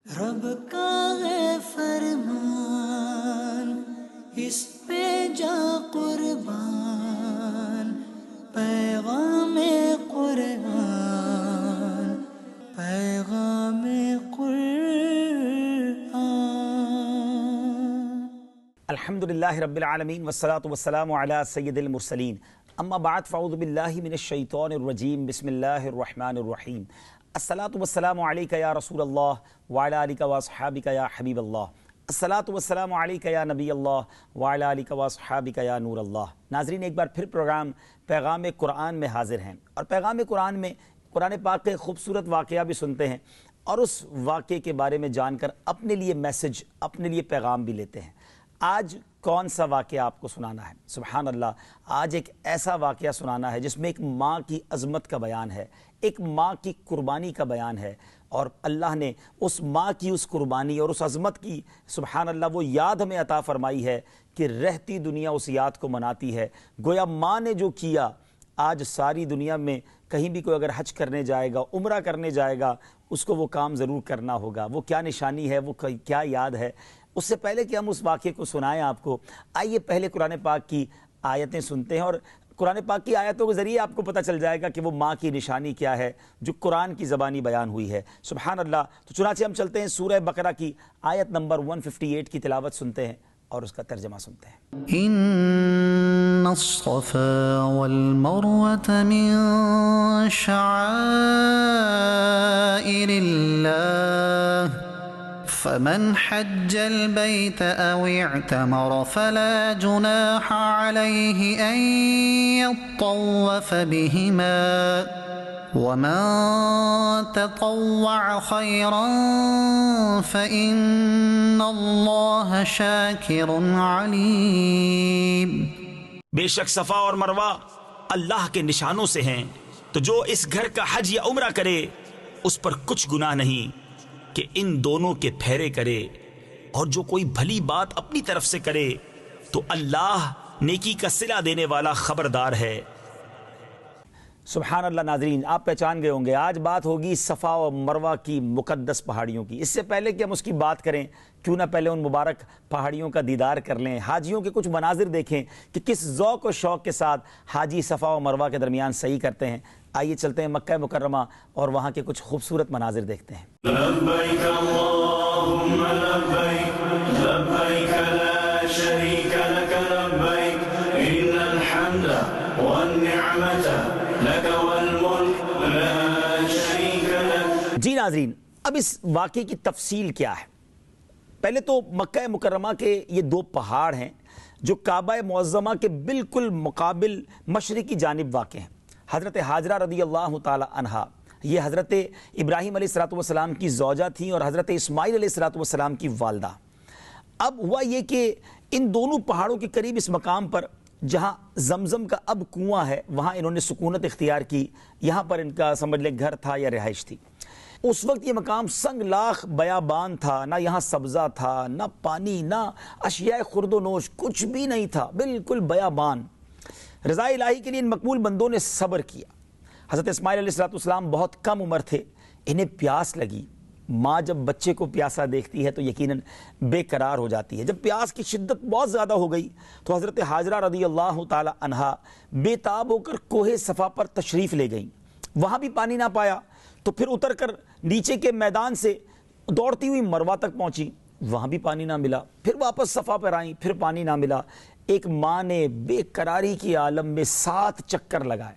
رب کا ہے فرمان، اس پہ جا قربان، پیغام قرآن، پیغام قرآن۔ الحمدللہ رب العالمین والصلاة والسلام علی سید المرسلین، اما بعد فاعوذ باللہ من الشیطان الرجیم، بسم اللہ الرحمن الرحیم۔ الصلاة والسلام علیکہ یا رسول اللہ وعلی آلکہ واصحابکہ یا حبیب اللہ، الصلاة والسلام علیکہ یا نبی اللہ وعلی آلکہ واصحابکہ یا نور اللہ۔ ناظرین، ایک بار پھر پروگرام پیغام قرآن میں حاضر ہیں، اور پیغام قرآن میں قرآن پاک کے خوبصورت واقعہ بھی سنتے ہیں، اور اس واقعے کے بارے میں جان کر اپنے لیے میسج، اپنے لیے پیغام بھی لیتے ہیں۔ آج کون سا واقعہ آپ کو سنانا ہے؟ سبحان اللہ، آج ایک ایسا واقعہ سنانا ہے جس میں ایک ماں کی عظمت کا بیان ہے، ایک ماں کی قربانی کا بیان ہے، اور اللہ نے اس ماں کی اس قربانی اور اس عظمت کی سبحان اللہ وہ یاد ہمیں عطا فرمائی ہے کہ رہتی دنیا اس یاد کو مناتی ہے۔ گویا ماں نے جو کیا، آج ساری دنیا میں کہیں بھی کوئی اگر حج کرنے جائے گا، عمرہ کرنے جائے گا، اس کو وہ کام ضرور کرنا ہوگا۔ وہ کیا نشانی ہے، وہ کیا یاد ہے؟ اس سے پہلے کہ ہم اس واقعے کو سنائیں آپ کو، آئیے پہلے قرآن پاک کی آیتیں سنتے ہیں، اور قرآن پاک کی آیتوں کے ذریعے آپ کو پتہ چل جائے گا کہ وہ ماں کی نشانی کیا ہے جو قرآن کی زبانی بیان ہوئی ہے۔ سبحان اللہ۔ تو چنانچہ ہم چلتے ہیں سورہ بقرہ کی آیت نمبر 158 کی تلاوت سنتے ہیں اور اس کا ترجمہ سنتے ہیں۔ ان الصفا والمروة من شعائر اللہ، فمن حج البيت أو اعتمر فلا جناح عليه أن يطوف بهما، ومن تطوع خيرا فإن الله شاكر عليم۔ بے شک صفا اور مروہ اللہ کے نشانوں سے ہیں، تو جو اس گھر کا حج یا عمرہ کرے اس پر کچھ گناہ نہیں کہ ان دونوں کے پھیرے کرے، اور جو کوئی بھلی بات اپنی طرف سے کرے تو اللہ نیکی کا صلہ دینے والا خبردار ہے۔ سبحان اللہ۔ ناظرین، آپ پہچان گئے ہوں گے، آج بات ہوگی صفا و مروہ کی مقدس پہاڑیوں کی۔ اس سے پہلے کہ ہم اس کی بات کریں، کیوں نہ پہلے ان مبارک پہاڑیوں کا دیدار کر لیں، حاجیوں کے کچھ مناظر دیکھیں کہ کس ذوق و شوق کے ساتھ حاجی صفا و مروہ کے درمیان سعی کرتے ہیں۔ آئیے چلتے ہیں مکہ مکرمہ اور وہاں کے کچھ خوبصورت مناظر دیکھتے ہیں۔ لبیک اللہم لبیک، لبیک لا شریک لک لبیک، ان الحمد والنعمت لک والملک لا شریک لک۔ جی ناظرین، اب اس واقعے کی تفصیل کیا ہے؟ پہلے تو مکہ مکرمہ کے یہ دو پہاڑ ہیں جو کعبہ معظمہ کے بالکل مقابل مشرقی جانب واقع ہیں۔ حضرت حاجرہ رضی اللہ تعالی عنہا، یہ حضرت ابراہیم علیہ السلام کی زوجہ تھیں اور حضرت اسماعیل علیہ السلام کی والدہ۔ اب ہوا یہ کہ ان دونوں پہاڑوں کے قریب اس مقام پر جہاں زمزم کا اب کنواں ہے، وہاں انہوں نے سکونت اختیار کی، یہاں پر ان کا سمجھ لیں گھر تھا یا رہائش تھی۔ اس وقت یہ مقام سنگ لاخ بیابان تھا، نہ یہاں سبزہ تھا، نہ پانی، نہ اشیاء خورد و نوش، کچھ بھی نہیں تھا، بالکل بیابان۔ رضا الہی کے لیے ان مقبول بندوں نے صبر کیا۔ حضرت اسماعیل علیہ السلام بہت کم عمر تھے، انہیں پیاس لگی۔ ماں جب بچے کو پیاسا دیکھتی ہے تو یقیناً بے قرار ہو جاتی ہے۔ جب پیاس کی شدت بہت زیادہ ہو گئی تو حضرت حاجرہ رضی اللہ تعالی عنہا بے تاب ہو کر کوہ صفا پر تشریف لے گئیں۔ وہاں بھی پانی نہ پایا تو پھر اتر کر نیچے کے میدان سے دوڑتی ہوئی مروہ تک پہنچی، وہاں بھی پانی نہ ملا، پھر واپس صفا پر آئیں، پھر پانی نہ ملا۔ ایک ماں نے بے قراری کی عالم میں 7 چکر لگائے۔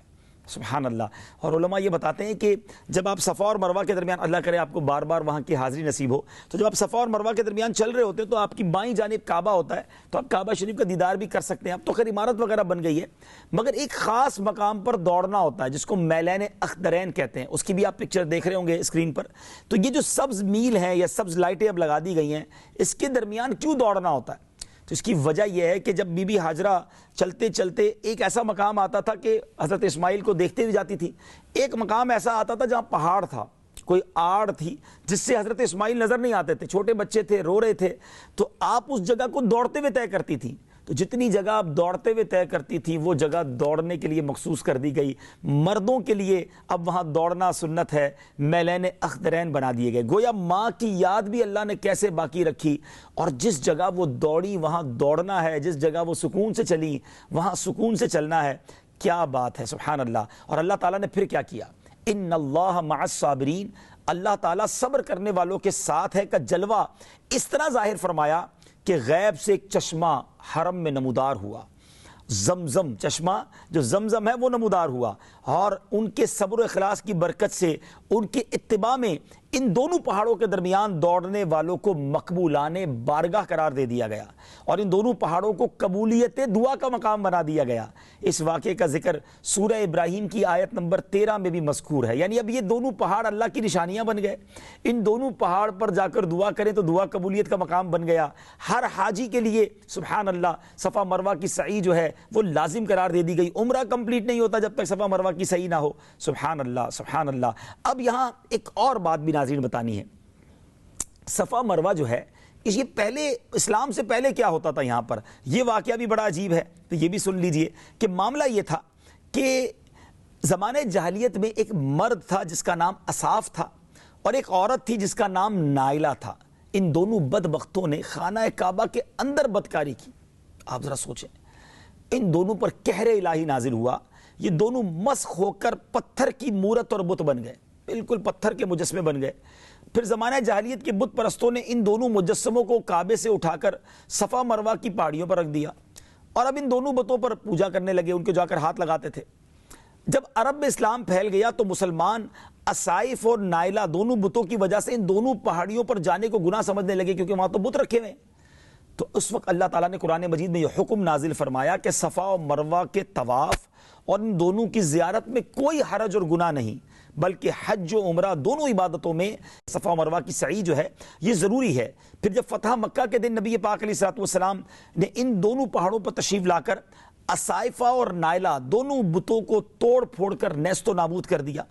سبحان اللہ۔ اور علماء یہ بتاتے ہیں کہ جب آپ صفا اور مروہ کے درمیان، اللہ کرے آپ کو بار بار وہاں کی حاضری نصیب ہو، تو جب آپ صفا اور مروہ کے درمیان چل رہے ہوتے ہیں تو آپ کی بائیں جانب کعبہ ہوتا ہے، تو آپ کعبہ شریف کا دیدار بھی کر سکتے ہیں۔ اب تو خیر عمارت وغیرہ بن گئی ہے، مگر ایک خاص مقام پر دوڑنا ہوتا ہے جس کو میلین اخضرین کہتے ہیں، اس کی بھی آپ پکچر دیکھ رہے ہوں گے اسکرین پر۔ تو یہ جو سبز میل ہے یا سبز لائٹیں اب لگا دی گئی ہیں، اس کے درمیان کیوں دوڑنا ہوتا ہے؟ تو اس کی وجہ یہ ہے کہ جب بی بی حاجرہ چلتے چلتے ایک ایسا مقام آتا تھا کہ حضرت اسماعیل کو دیکھتے ہوئے جاتی تھی، ایک مقام ایسا آتا تھا جہاں پہاڑ تھا، کوئی آڑ تھی جس سے حضرت اسماعیل نظر نہیں آتے تھے، چھوٹے بچے تھے، رو رہے تھے، تو آپ اس جگہ کو دوڑتے ہوئے طے کرتی تھی۔ تو تو جتنی جگہ آپ دوڑتے ہوئے طے کرتی تھی وہ جگہ دوڑنے کے لیے مخصوص کر دی گئی. مردوں کے لیے اب وہاں دوڑنا سنت ہے, میلین اخدرین بنا دیے گئے. گویا ماں کی یاد بھی اللہ نے کیسے باقی رکھی, اور جس جگہ وہ دوڑی وہاں دوڑنا ہے, جس جگہ وہ سکون سے چلی وہاں سکون سے چلنا ہے. کیا بات ہے, سبحان اللہ. اور اللہ تعالیٰ نے پھر کیا کیا, ان اللہ مع الصابرین, اللہ تعالیٰ صبر کرنے والوں کے ساتھ ہے کا جلوہ اس طرح ظاہر فرمایا کہ غیب سے ایک چشمہ حرم میں نمودار ہوا. زمزم, چشمہ جو زمزم ہے وہ نمودار ہوا, اور ان کے صبر و اخلاص کی برکت سے ان کے اتباع میں ان دونوں پہاڑوں کے درمیان دوڑنے والوں کو مقبولان بارگاہ قرار دے دیا گیا, اور ان دونوں پہاڑوں کو قبولیت دعا کا مقام بنا دیا گیا. اس واقعے کا ذکر سورہ ابراہیم کی آیت نمبر 13 میں بھی مذکور ہے. یعنی اب یہ دونوں پہاڑ اللہ کی نشانیاں بن گئے, ان دونوں پہاڑ پر جا کر دعا کریں تو دعا قبولیت کا مقام بن گیا. ہر حاجی کے لیے سبحان اللہ صفا مروہ کی سعی جو ہے وہ لازم قرار دے دی گئی. عمرہ کمپلیٹ نہیں ہوتا جب تک صفا مروہ کی سعی نہ ہو. سبحان اللہ, سبحان اللہ. اب یہاں ایک اور بات بھی ناظرین بتانی ہے. صفا مروہ جو ہے یہ پہلے اسلام سے پہلے کیا ہوتا تھا, یہاں پر یہ واقعہ بھی بڑا عجیب ہے, تو یہ بھی سن لیجئے کہ معاملہ یہ تھا کہ زمانے جاہلیت میں ایک مرد تھا جس کا نام اصاف تھا, اور ایک عورت تھی جس کا نام نائلہ تھا. ان دونوں بدبختوں نے خانہ کعبہ کے اندر بدکاری کی. آپ ذرا سوچیں, ان دونوں پر قہر الہی نازل ہوا. یہ دونوں مسخ ہو کر پتھر کی مورت اور بت بن گئے, بالکل پتھر کے مجسمے بن گئے. پھر زمانہ جاہلیت کے بت پرستوں نے ان دونوں مجسموں کو کعبے سے اٹھا کر صفا مروہ کی پہاڑیوں پر رکھ دیا, اور اب ان دونوں بتوں پر پوجا کرنے لگے, ان کو جا کر ہاتھ لگاتے تھے. جب عرب میں اسلام پھیل گیا تو مسلمان اصائف اور نائلہ دونوں بتوں کی وجہ سے ان دونوں پہاڑیوں پر جانے کو گناہ سمجھنے لگے, کیونکہ وہاں تو بت رکھے ہوئے. تو اس وقت اللہ تعالیٰ نے قرآن مجید میں یہ حکم نازل فرمایا کہ صفا و مروہ کے طواف اور ان دونوں کی زیارت میں کوئی حرج اور گناہ نہیں, بلکہ حج و عمرہ دونوں عبادتوں میں صفا و مروہ کی سعی جو ہے یہ ضروری ہے. پھر جب فتح مکہ کے دن نبی پاک علیہ الصلوۃ والسلام نے ان دونوں پہاڑوں پر تشریف لا کر اصائفہ اور نائلہ دونوں بتوں کو توڑ پھوڑ کر نیست و نابود کر دیا.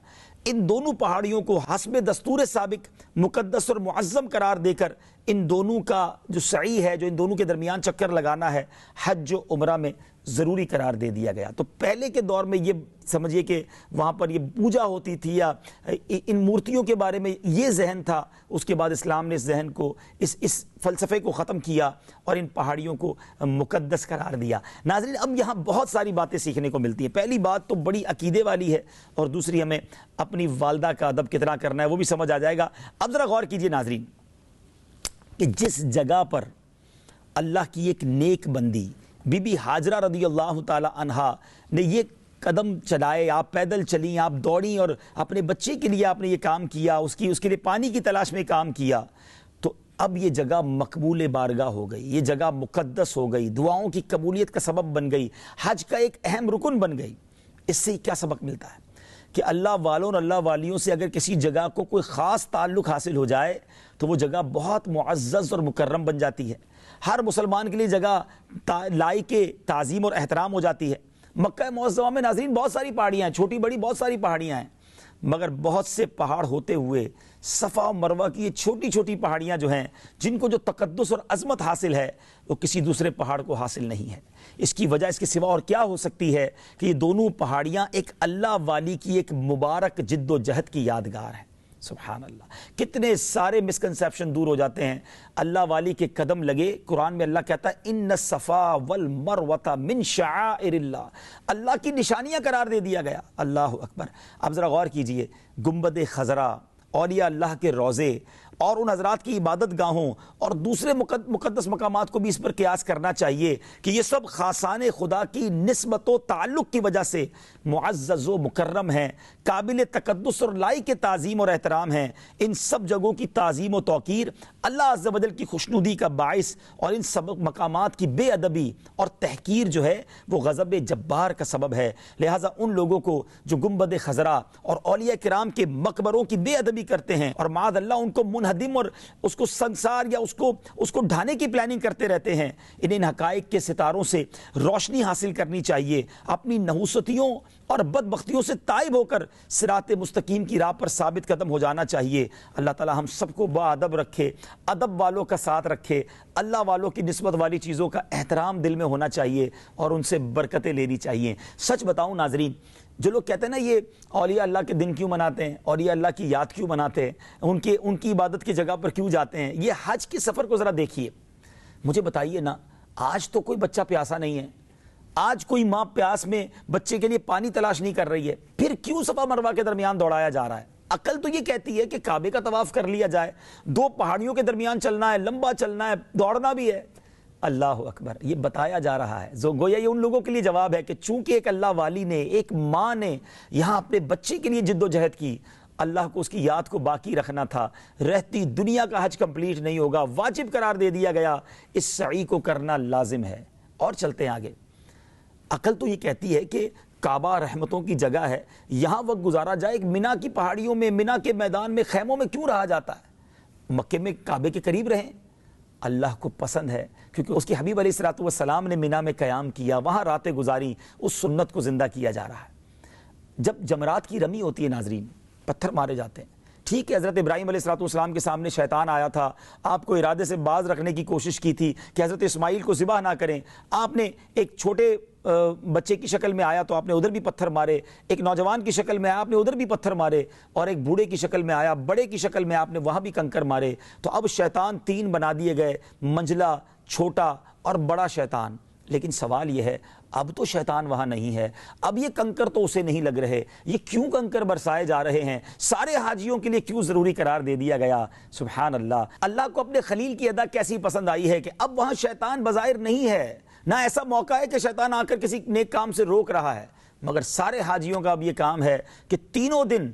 ان دونوں پہاڑیوں کو حسب دستور سابق مقدس اور معظم قرار دے کر ان دونوں کا جو سعی ہے, جو ان دونوں کے درمیان چکر لگانا ہے, حج و عمرہ میں ضروری قرار دے دیا گیا. تو پہلے کے دور میں یہ سمجھیے کہ وہاں پر یہ پوجا ہوتی تھی یا ان مورتیوں کے بارے میں یہ ذہن تھا. اس کے بعد اسلام نے اس ذہن کو اس فلسفے کو ختم کیا اور ان پہاڑیوں کو مقدس قرار دیا. ناظرین, اب یہاں بہت ساری باتیں سیکھنے کو ملتی ہیں. پہلی بات تو بڑی عقیدے والی ہے, اور دوسری ہمیں اپنی والدہ کا ادب کتنا کرنا ہے وہ بھی سمجھ آ جائے گا. اب ذرا غور کیجئے ناظرین کہ جس جگہ پر اللہ کی ایک نیک بندی بی بی ہاجرہ رضی اللہ تعالی عنہا نے یہ قدم چلائے, آپ پیدل چلیں, آپ دوڑیں, اور اپنے بچے کے لیے آپ نے یہ کام کیا, اس کے لیے پانی کی تلاش میں کام کیا, تو اب یہ جگہ مقبول بارگاہ ہو گئی, یہ جگہ مقدس ہو گئی, دعاؤں کی قبولیت کا سبب بن گئی, حج کا ایک اہم رکن بن گئی. اس سے کیا سبق ملتا ہے کہ اللہ والوں اور اللہ والیوں سے اگر کسی جگہ کو کوئی خاص تعلق حاصل ہو جائے تو وہ جگہ بہت معزز اور مکرم بن جاتی ہے. ہر مسلمان کے لیے جگہ لائق تعظیم اور احترام ہو جاتی ہے. مکہ معظمہ میں ناظرین بہت ساری پہاڑیاں ہیں, چھوٹی بڑی بہت ساری پہاڑیاں ہیں, مگر بہت سے پہاڑ ہوتے ہوئے صفا و مروہ کی یہ چھوٹی چھوٹی پہاڑیاں جو ہیں جن کو جو تقدس اور عظمت حاصل ہے وہ کسی دوسرے پہاڑ کو حاصل نہیں ہے. اس کی وجہ اس کے سوا اور کیا ہو سکتی ہے کہ یہ دونوں پہاڑیاں ایک اللہ والی کی ایک مبارک جد و جہد کی یادگار ہیں. سبحان اللہ, کتنے سارے مسکنسیپشن دور ہو جاتے ہیں. اللہ والی کے قدم لگے, قرآن میں اللہ کہتا ہے ان الصفا والمروہ من شعائر اللہ, اللہ کی نشانیاں قرار دے دیا گیا. اللہ اکبر. اب ذرا غور کیجئے, گنبد خضرا, اولیاء اللہ کے روضے اور ان حضرات کی عبادت گاہوں اور دوسرے مقدس مقامات کو بھی اس پر قیاس کرنا چاہیے کہ یہ سب خاصان خدا کی نسبت و تعلق کی وجہ سے معزز و مکرم ہیں, قابل تقدس اور لائق تعظیم اور احترام ہیں. ان سب جگہوں کی تعظیم و توقیر اللہ عز و جل کی خوشنودی کا باعث, اور ان سب مقامات کی بے ادبی اور تحقیر جو ہے وہ غضب جبار کا سبب ہے. لہٰذا ان لوگوں کو جو گنبد خضرا اور اولیاء کرام کے مقبروں کی بے ادبی کرتے ہیں اور معاذ اللہ ان کو منہدم اور اس کو سنسار یا اس کو ڈھانے کی پلاننگ کرتے رہتے ہیں. انہیں حقائق کے ستاروں سے روشنی حاصل کرنی چاہیے, اپنی نحوستیوں اور بدبختیوں سے تائب ہو کر صراط مستقیم کی راہ پر ثابت قدم ہو جانا چاہیے. اللہ تعالی ہم سب کو باادب رکھے, ادب والوں کا ساتھ رکھے, اللہ والوں کی نسبت والی چیزوں کا احترام دل میں ہونا چاہیے اور ان سے برکتیں لینی چاہیے. سچ بتاؤں ناظرین, جو لوگ کہتے ہیں نا یہ اولیاء اللہ کے دن کیوں مناتے ہیں, اولیاء اللہ کی یاد کیوں مناتے ہیں, ان کی عبادت کی جگہ پر کیوں جاتے ہیں, یہ حج کے سفر کو ذرا دیکھیے. مجھے بتائیے نا, آج تو کوئی بچہ پیاسا نہیں ہے, آج کوئی ماں پیاس میں بچے کے لیے پانی تلاش نہیں کر رہی ہے, پھر کیوں صفا مروہ کے درمیان دوڑایا جا رہا ہے؟ عقل تو یہ کہتی ہے کہ کعبے کا طواف کر لیا جائے, 2 پہاڑیوں کے درمیان چلنا ہے, لمبا چلنا ہے, دوڑنا بھی ہے. اللہ اکبر, یہ بتایا جا رہا ہے گویا یہ ان لوگوں کے لیے جواب ہے کہ چونکہ ایک اللہ والی نے, ایک ماں نے یہاں اپنے بچے کے لیے جد و جہد کی, اللہ کو اس کی یاد کو باقی رکھنا تھا, رہتی دنیا کا حج کمپلیٹ نہیں ہوگا, واجب قرار دے دیا گیا, اس سعی کو کرنا لازم ہے. اور چلتے ہیں آگے. عقل تو یہ کہتی ہے کہ کعبہ رحمتوں کی جگہ ہے, یہاں وقت گزارا جائے. ایک مینا کی پہاڑیوں میں, مینا کے میدان میں, خیموں میں کیوں رہا جاتا ہے؟ مکے میں کعبے کے قریب رہیں, اللہ کو پسند ہے کیونکہ اس کے حبیب علیہ الصلوۃ والسلام نے مینا میں قیام کیا, وہاں راتیں گزاری, اس سنت کو زندہ کیا جا رہا ہے. جب جمرات کی رمی ہوتی ہے ناظرین, پتھر مارے جاتے ہیں. ٹھیک ہے, حضرت ابراہیم علیہ الصلوۃ والسلام کے سامنے شیطان آیا تھا, آپ کو ارادے سے باز رکھنے کی کوشش کی تھی کہ حضرت اسماعیل کو ذبح نہ کریں. آپ نے ایک چھوٹے بچے کی شکل میں آیا تو آپ نے ادھر بھی پتھر مارے, ایک نوجوان کی شکل میں آیا آپ نے ادھر بھی پتھر مارے, اور ایک بوڑھے کی شکل میں آیا, بڑے کی شکل میں آپ نے وہاں بھی کنکر مارے. تو اب شیطان 3 بنا دیے گئے, منجلا, چھوٹا اور بڑا شیطان. لیکن سوال یہ ہے, اب تو شیطان وہاں نہیں ہے, اب یہ کنکر تو اسے نہیں لگ رہے, یہ کیوں کنکر برسائے جا رہے ہیں, سارے حاجیوں کے لیے کیوں ضروری قرار دے دیا گیا؟ سبحان اللہ. اللہ کو اپنے خلیل کی ادا کیسی پسند آئی ہے کہ اب وہاں شیطان بظاہر نہیں ہے, نہ ایسا موقع ہے کہ شیطان آ کر کسی نیک کام سے روک رہا ہے, مگر سارے حاجیوں کا اب یہ کام ہے کہ تینوں دن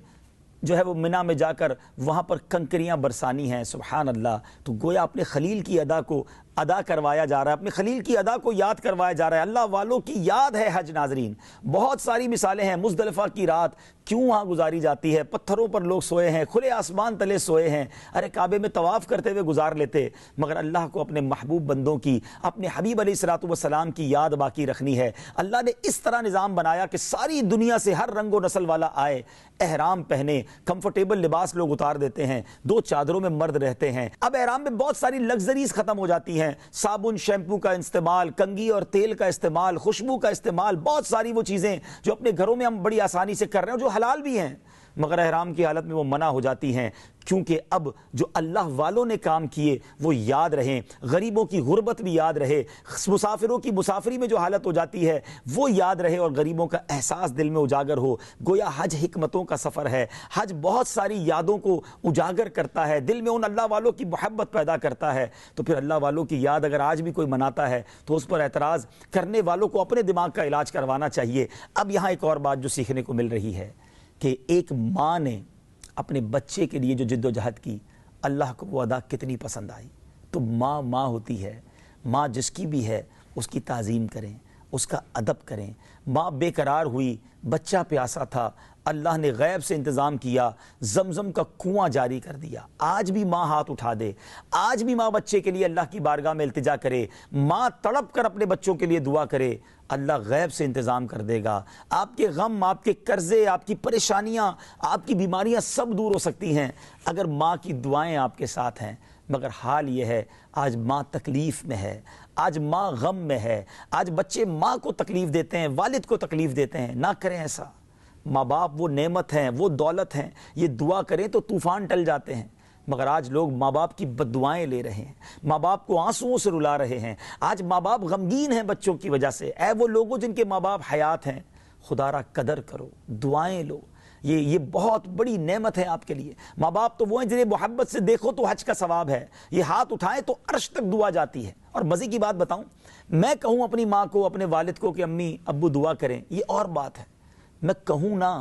جو ہے وہ مینا میں جا کر وہاں پر کنکریاں برسانی ہیں. سبحان اللہ. تو گویا اپنے خلیل کی ادا کو ادا کروایا جا رہا ہے, اپنے خلیل کی ادا کو یاد کروایا جا رہا ہے. اللہ والوں کی یاد ہے حج ناظرین. بہت ساری مثالیں ہیں. مزدلفہ کی رات کیوں وہاں گزاری جاتی ہے؟ پتھروں پر لوگ سوئے ہیں, کھلے آسمان تلے سوئے ہیں. ارے کعبے میں طواف کرتے ہوئے گزار لیتے, مگر اللہ کو اپنے محبوب بندوں کی, اپنے حبیب علیہ الصلوۃ والسلام کی یاد باقی رکھنی ہے. اللہ نے اس طرح نظام بنایا کہ ساری دنیا سے ہر رنگ و نسل والا آئے, احرام پہنے, کمفرٹیبل لباس لوگ اتار دیتے ہیں, 2 چادروں میں مرد رہتے ہیں. اب احرام میں بہت ساری لگژریز ختم ہو جاتی ہیں, صابن, شیمپو کا استعمال, کنگھی اور تیل کا استعمال, خوشبو کا استعمال, بہت ساری وہ چیزیں جو اپنے گھروں میں ہم بڑی آسانی سے کر رہے ہیں, جو حلال بھی ہیں, مگر احرام کی حالت میں وہ منع ہو جاتی ہیں. کیونکہ اب جو اللہ والوں نے کام کیے وہ یاد رہیں, غریبوں کی غربت بھی یاد رہے, مسافروں کی مسافری میں جو حالت ہو جاتی ہے وہ یاد رہے, اور غریبوں کا احساس دل میں اجاگر ہو. گویا حج حکمتوں کا سفر ہے. حج بہت ساری یادوں کو اجاگر کرتا ہے, دل میں ان اللہ والوں کی محبت پیدا کرتا ہے. تو پھر اللہ والوں کی یاد اگر آج بھی کوئی مناتا ہے تو اس پر اعتراض کرنے والوں کو اپنے دماغ کا علاج کروانا چاہیے. اب یہاں ایک اور بات جو سیکھنے کو مل رہی ہے کہ ایک ماں نے اپنے بچے کے لیے جو جد و جہد کی, اللہ کو وہ ادا کتنی پسند آئی. تو ماں ہوتی ہے, ماں جس کی بھی ہے اس کی تعظیم کریں, اس کا ادب کریں. ماں بے قرار ہوئی, بچہ پیاسا تھا, اللہ نے غیب سے انتظام کیا, زمزم کا کنواں جاری کر دیا. آج بھی ماں ہاتھ اٹھا دے, آج بھی ماں بچے کے لیے اللہ کی بارگاہ میں التجا کرے, ماں تڑپ کر اپنے بچوں کے لیے دعا کرے, اللہ غیب سے انتظام کر دے گا. آپ کے غم, آپ کے قرضے, آپ کی پریشانیاں, آپ کی بیماریاں سب دور ہو سکتی ہیں اگر ماں کی دعائیں آپ کے ساتھ ہیں. مگر حال یہ ہے آج ماں تکلیف میں ہے, آج ماں غم میں ہے, آج بچے ماں کو تکلیف دیتے ہیں, والد کو تکلیف دیتے ہیں. نہ کریں ایسا. ماں باپ وہ نعمت ہیں, وہ دولت ہیں, یہ دعا کریں تو طوفان ٹل جاتے ہیں. مگر آج لوگ ماں باپ کی بد دعائیں لے رہے ہیں, ماں باپ کو آنسوؤں سے رلا رہے ہیں. آج ماں باپ غمگین ہیں بچوں کی وجہ سے. اے وہ لوگوں جن کے ماں باپ حیات ہیں, خدا را قدر کرو, دعائیں لو. یہ بہت بڑی نعمت ہے آپ کے لیے. ماں باپ تو وہ ہیں جنہیں محبت سے دیکھو تو حج کا ثواب ہے, یہ ہاتھ اٹھائیں تو عرش تک دعا جاتی ہے. اور مزے کی بات بتاؤں, میں کہوں اپنی ماں کو, اپنے والد کو کہ امی ابو دعا کریں, یہ اور بات ہے. میں کہوں نہ,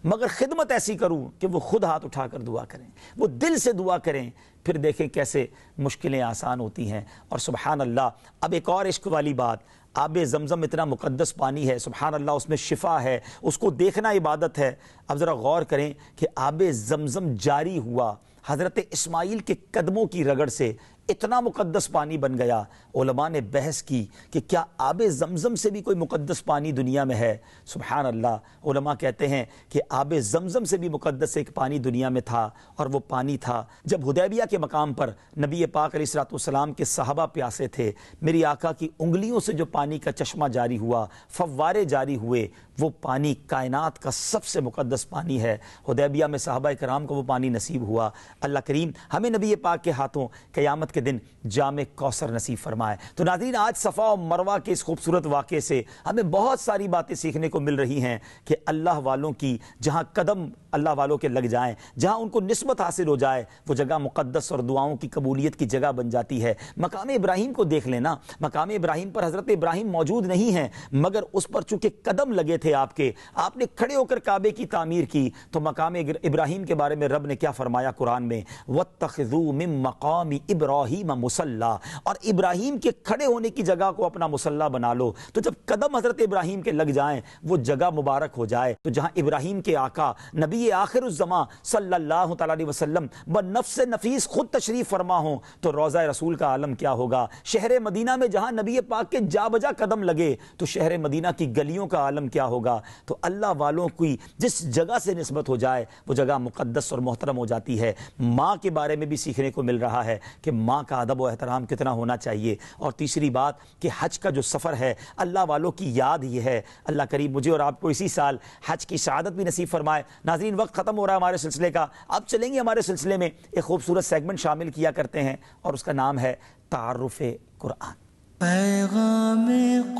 مگر خدمت ایسی کروں کہ وہ خود ہاتھ اٹھا کر دعا کریں, وہ دل سے دعا کریں, پھر دیکھیں کیسے مشکلیں آسان ہوتی ہیں. اور سبحان اللہ, اب ایک اور عشق والی بات, آب زمزم اتنا مقدس پانی ہے, سبحان اللہ, اس میں شفا ہے, اس کو دیکھنا عبادت ہے. اب ذرا غور کریں کہ آب زمزم جاری ہوا, حضرت اسماعیل کے قدموں کی رگڑ سے اتنا مقدس پانی بن گیا۔ علماء نے بحث کی کہ کیا آب زمزم سے بھی کوئی مقدس پانی دنیا میں ہے؟ سبحان اللہ، علماء کہتے ہیں کہ آب زمزم سے بھی مقدس ایک پانی دنیا میں تھا، اور وہ پانی تھا جب حدیبیہ کے مقام پر نبی پاک علیہ الصلوۃ والسلام کے صحابہ پیاسے تھے، میری آقا کی انگلیوں سے جو پانی کا چشمہ جاری ہوا، فوارے جاری ہوئے، وہ پانی کائنات کا سب سے مقدس پانی ہے۔ حدیبیہ میں صحابہ کرام کو وہ پانی نصیب ہوا۔ اللہ کریم ہمیں نبی پاک کے ہاتھوں قیامت کے دن جام کوثر نصیب فرمائے۔ تو ناظرین، آج صفا و مروہ کے اس خوبصورت واقعے سے ہمیں بہت ساری باتیں سیکھنے کو مل رہی ہیں کہ اللہ والوں کی جہاں قدم اللہ والوں کے لگ جائیں، جہاں ان کو نسبت حاصل ہو جائے، وہ جگہ مقدس اور دعاؤں کی قبولیت کی جگہ بن جاتی ہے۔ مقام ابراہیم کو دیکھ لینا، مقام ابراہیم پر حضرت ابراہیم موجود نہیں ہیں، مگر اس پر چونکہ قدم لگے تھے آپ نے کھڑے ہو کر کعبے کی تعمیر کی، تو مقام ابراہیم کے بارے میں رب نے کیا فرمایا قرآن میں؟ وَاتَّخِذُوا مِن مَّقَامِ إِبْرَاهِيمَ مُصَلَّى، اور ابراہیم کے کھڑے ہونے کی جگہ کو اپنا مصلی بنا لو۔ تو جب قدم حضرت ابراہیم کے لگ جائیں، وہ جگہ مبارک ہو جائے، تو جہاں ابراہیم کے آقا نبی آخر الزماں صلی اللہ تعالی علیہ وسلم بنفس نفیس خود تشریف فرما ہوں، تو روضہ رسول کا عالم کیا ہوگا؟ شہر مدینہ میں جہاں نبی پاک کے جا بجا قدم لگے، تو شہر مدینہ کی گلیوں کا عالم کیا ہوگا؟ تو اللہ والوں کی جس جگہ سے نسبت ہو جائے، وہ جگہ مقدس اور محترم ہو جاتی ہے۔ ماں کے بارے میں بھی سیکھنے کو مل رہا ہے کہ ماں کا ادب و احترام کتنا ہونا چاہیے۔ اور تیسری بات کہ حج کا جو سفر ہے، اللہ والوں کی یاد یہ ہے۔ اللہ کریم مجھے اور آپ کو اسی سال حج کی سعادت بھی نصیب فرمائے۔ ناظرین، وقت ختم ہو رہا ہے ہمارے سلسلے کا، اب چلیں گے ہمارے سلسلے میں ایک خوبصورت سیگمنٹ شامل کیا کرتے ہیں، اور اس کا نام ہے تعارف قرآن۔ پیغام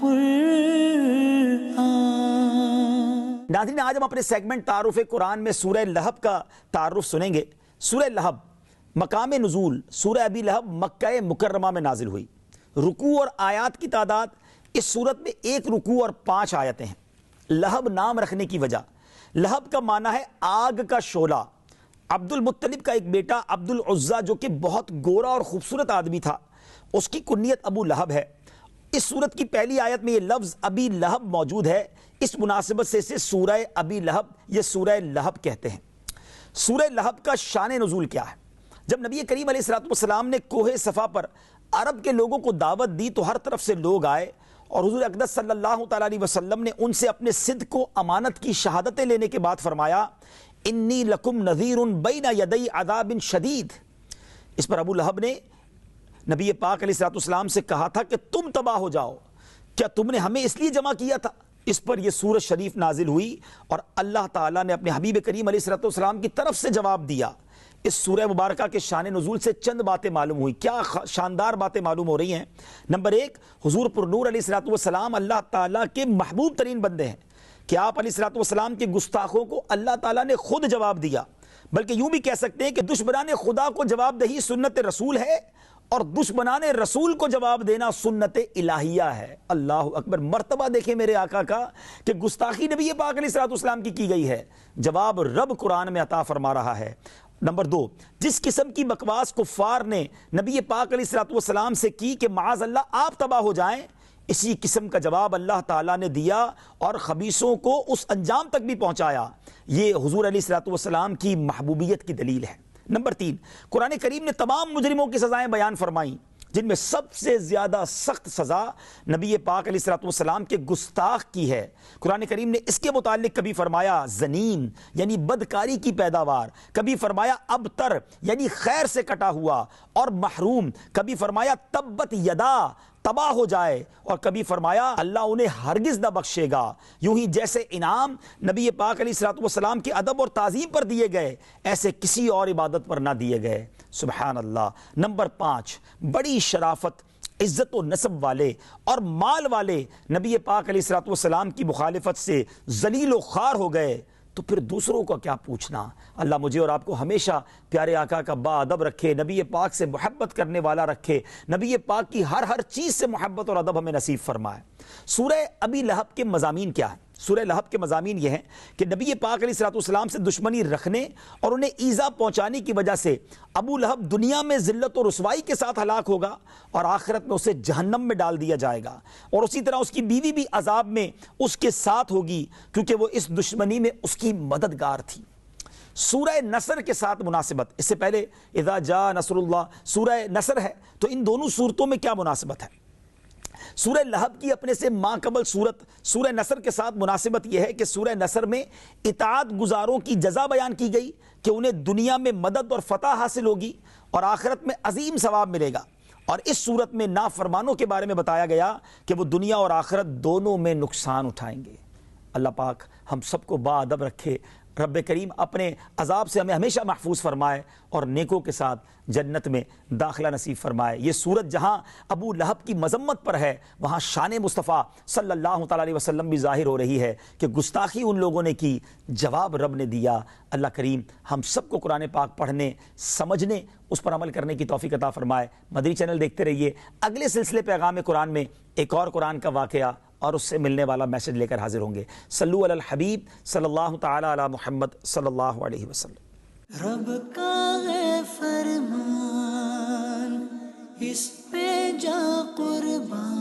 قرآن۔ ناظرین، آج ہم اپنے سیگمنٹ تعارف قرآن میں سورہ لہب کا تعارف سنیں گے۔ سورہ لہب مقام نزول، سورہ ابی لہب مکہ مکرمہ میں نازل ہوئی۔ رکوع اور آیات کی تعداد اس سورت میں 1 رکوع اور 5 آیتیں ہیں۔ لہب نام رکھنے کی وجہ، لہب کا معنی ہے آگ کا شعلہ۔ عبد المطلب کا ایک بیٹا عبد العزیٰ جو کہ بہت گورا اور خوبصورت آدمی تھا، اس کی کنیت ابو لہب ہے۔ اس سورت کی پہلی آیت میں یہ لفظ ابی لہب موجود ہے، اس مناسبت سے اسے سورہ ابی لہب یا سورہ لہب کہتے ہیں۔ سورہ لہب کا شان نزول کیا ہے؟ جب نبی کریم علیہ الصلوۃ والسلام نے کوہ صفا پر عرب کے لوگوں کو دعوت دی، تو ہر طرف سے لوگ آئے، اور حضور اقدس صلی اللہ تعالیٰ علیہ وسلم نے ان سے اپنے صدق و امانت کی شہادتیں لینے کے بعد فرمایا، انی لکم نذیر بین یدی عذاب شدید۔ اس پر ابو لہب نے نبی پاک علیہ الصلوۃ والسلام سے کہا تھا کہ تم تباہ ہو جاؤ، کیا تم نے ہمیں اس لیے جمع کیا تھا؟ اس پر یہ سورۃ شریف نازل ہوئی، اور اللہ تعالیٰ نے اپنے حبیب کریم علیہ الصلوۃ والسلام کی طرف سے جواب دیا۔ اس سورہ مبارکہ کے شان نزول سے چند باتیں معلوم ہوئی۔ کیا شاندار باتیں معلوم ہو رہی ہیں؟ نمبر 1، حضور پر نور علیہ الصلوۃ والسلام اللہ تعالیٰ کے محبوب ترین بندے ہیں کہ آپ علیہ الصلوۃ والسلام کے گستاخوں کو اللہ تعالیٰ نے خود جواب دیا۔ بلکہ یوں بھی کہہ سکتے ہیں کہ دشمنان خدا کو جواب دہی سنت رسول ہے، اور دشمنان رسول کو جواب دینا سنت الہیہ ہے۔ اللہ اکبر، مرتبہ دیکھیں میرے آقا کا کہ گستاخی نبی پاک علیہ الصلوۃ والسلام کی گئی ہے، جواب رب قرآن میں عطا فرما رہا ہے۔ نمبر 2، جس قسم کی بکواس کفار نے نبی پاک علیہ الصلوۃ والسلام سے کی کہ معاذ اللہ آپ تباہ ہو جائیں، اسی قسم کا جواب اللہ تعالیٰ نے دیا اور خبیثوں کو اس انجام تک بھی پہنچایا۔ یہ حضور علیہ الصلوۃ والسلام کی محبوبیت کی دلیل ہے۔ نمبر 3، قرآن کریم نے تمام مجرموں کی سزائیں بیان فرمائیں، جن میں سب سے زیادہ سخت سزا نبی پاک علیہ الصلوۃ والسلام کے گستاخ کی ہے۔ قرآن کریم نے اس کے متعلق کبھی فرمایا زنیم یعنی بدکاری کی پیداوار، کبھی فرمایا ابتر یعنی خیر سے کٹا ہوا اور محروم، کبھی فرمایا تبت یدا تباہ ہو جائے، اور کبھی فرمایا اللہ انہیں ہرگز نہ بخشے گا۔ یوں ہی جیسے انعام نبی پاک علیہ الصلوۃ والسلام کے ادب اور تعظیم پر دیے گئے، ایسے کسی اور عبادت پر نہ دیے گئے۔ سبحان اللہ۔ نمبر 5، بڑی شرافت، عزت و نسب والے اور مال والے نبی پاک علیہ الصلوۃ والسلام کی مخالفت سے ذلیل و خوار ہو گئے، تو پھر دوسروں کا کیا پوچھنا۔ اللہ مجھے اور آپ کو ہمیشہ پیارے آقا کا با ادب رکھے، نبی پاک سے محبت کرنے والا رکھے، نبی پاک کی ہر چیز سے محبت اور ادب ہمیں نصیب فرمائے۔ سورہ ابی لہب کے مضامین کیا ہیں؟ سورہ لہب کے مضامین یہ ہیں کہ نبی پاک علیہ الصلوۃ والسلام سے دشمنی رکھنے اور انہیں ایذا پہنچانے کی وجہ سے ابو لہب دنیا میں ذلت و رسوائی کے ساتھ ہلاک ہوگا، اور آخرت میں اسے جہنم میں ڈال دیا جائے گا، اور اسی طرح اس کی بیوی بھی عذاب میں اس کے ساتھ ہوگی، کیونکہ وہ اس دشمنی میں اس کی مددگار تھی۔ سورہ نصر کے ساتھ مناسبت، اس سے پہلے اذا جاء نصر اللہ سورہ نصر ہے، تو ان دونوں صورتوں میں کیا مناسبت ہے؟ سورہ لہب کی اپنے سے ماں قبل صورت سورہ نصر کے ساتھ مناسبت یہ ہے کہ سورہ نصر میں اطاعت گزاروں کی جزا بیان کی گئی کہ انہیں دنیا میں مدد اور فتح حاصل ہوگی اور آخرت میں عظیم ثواب ملے گا، اور اس صورت میں نافرمانوں کے بارے میں بتایا گیا کہ وہ دنیا اور آخرت دونوں میں نقصان اٹھائیں گے۔ اللہ پاک ہم سب کو باادب رکھے، رب کریم اپنے عذاب سے ہمیں ہمیشہ محفوظ فرمائے اور نیکوں کے ساتھ جنت میں داخلہ نصیب فرمائے۔ یہ صورت جہاں ابو لہب کی مذمت پر ہے، وہاں شان مصطفیٰ صلی اللہ تعالیٰ علیہ وسلم بھی ظاہر ہو رہی ہے کہ گستاخی ان لوگوں نے کی، جواب رب نے دیا۔ اللہ کریم ہم سب کو قرآن پاک پڑھنے، سمجھنے، اس پر عمل کرنے کی توفیق عطا فرمائے۔ مدنی چینل دیکھتے رہیے، اگلے سلسلے پیغام قرآن میں ایک اور قرآن کا واقعہ اور اس سے ملنے والا میسج لے کر حاضر ہوں گے۔ صلو علی الحبیب صلی اللہ تعالی علی محمد صلی اللہ علیہ وسلم۔ رب کا ہے فرمان، اس پہ جا قربان۔